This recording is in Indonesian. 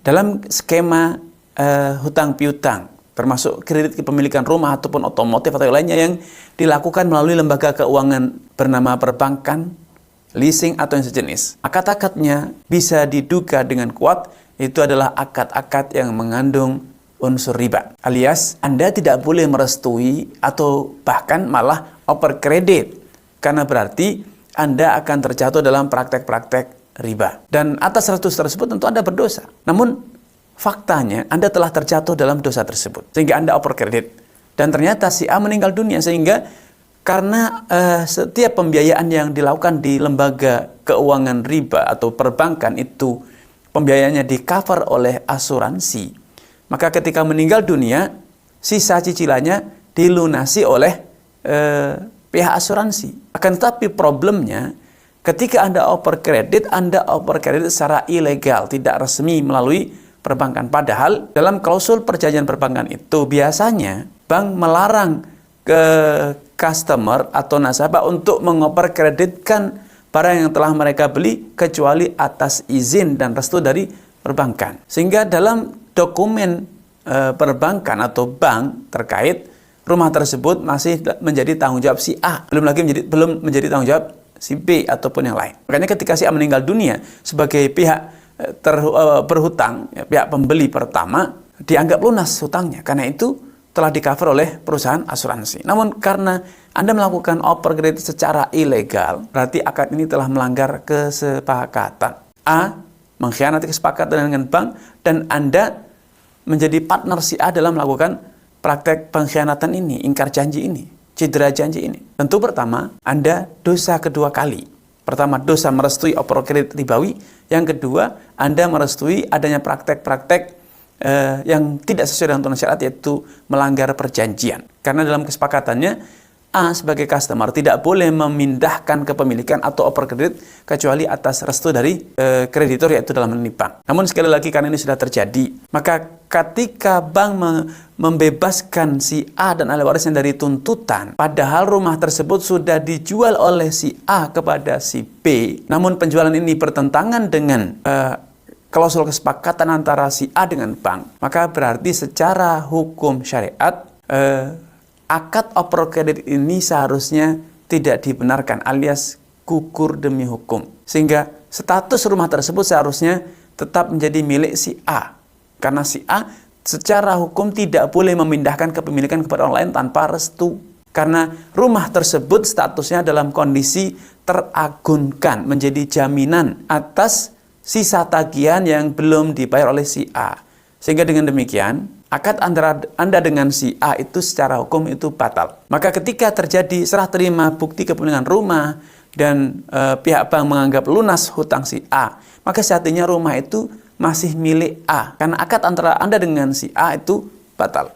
Dalam skema hutang piutang, termasuk kredit kepemilikan rumah ataupun otomotif atau lainnya yang dilakukan melalui lembaga keuangan bernama perbankan, leasing atau yang sejenis, akad-akadnya bisa diduga dengan kuat itu adalah akad-akad yang mengandung unsur riba. Alias Anda tidak boleh merestui atau bahkan malah oper kredit, karena berarti Anda akan terjatuh dalam praktek-praktek riba. Dan atas status tersebut tentu Anda berdosa. Namun faktanya Anda telah terjatuh dalam dosa tersebut, sehingga Anda oper kredit. Dan ternyata si A meninggal dunia, sehingga karena setiap pembiayaan yang dilakukan di lembaga keuangan riba atau perbankan itu pembiayaannya di cover oleh asuransi, maka ketika meninggal dunia, sisa cicilannya dilunasi oleh pihak asuransi. Akan tetapi problemnya, ketika Anda oper kredit secara ilegal, tidak resmi melalui perbankan. Padahal dalam klausul perjanjian perbankan itu biasanya bank melarang ke customer atau nasabah untuk mengoper kreditkan barang yang telah mereka beli kecuali atas izin dan restu dari perbankan. Sehingga dalam dokumen perbankan atau bank terkait, rumah tersebut masih menjadi tanggung jawab si A, belum menjadi tanggung jawab si B ataupun yang lain. Makanya ketika si A meninggal dunia, sebagai pihak berhutang, pihak pembeli pertama, dianggap lunas hutangnya. Karena itu telah di-cover oleh perusahaan asuransi. Namun karena Anda melakukan oper kredit secara ilegal, berarti akad ini telah melanggar kesepakatan. A mengkhianati kesepakatan dengan bank, dan Anda menjadi partner si A dalam melakukan praktek pengkhianatan ini, ingkar janji ini, cedera janji ini. Tentu pertama, Anda dosa kedua kali. Pertama, dosa merestui oper kredit ribawi. Yang kedua, Anda merestui adanya praktek-praktek yang tidak sesuai dengan tuntunan syariat, yaitu melanggar perjanjian. Karena dalam kesepakatannya, A sebagai customer tidak boleh memindahkan kepemilikan atau oper kredit kecuali atas restu dari kreditor, yaitu dalam hal ini bank. Namun sekali lagi, karena ini sudah terjadi, maka ketika bank membebaskan si A dan ahli warisnya dari tuntutan, padahal rumah tersebut sudah dijual oleh si A kepada si B, namun penjualan ini bertentangan dengan klausul kesepakatan antara si A dengan bank, maka berarti secara hukum syariat akad oper kredit ini seharusnya tidak dibenarkan, alias gugur demi hukum. Sehingga status rumah tersebut seharusnya tetap menjadi milik si A. Karena si A secara hukum tidak boleh memindahkan kepemilikan kepada orang lain tanpa restu. Karena rumah tersebut statusnya dalam kondisi teragunkan, menjadi jaminan atas sisa tagihan yang belum dibayar oleh si A. Sehingga dengan demikian, akad antara Anda dengan si A itu secara hukum itu batal. Maka ketika terjadi serah terima bukti kepemilikan rumah dan pihak bank menganggap lunas hutang si A, maka sejatinya rumah itu masih milik A. Karena akad antara Anda dengan si A itu batal.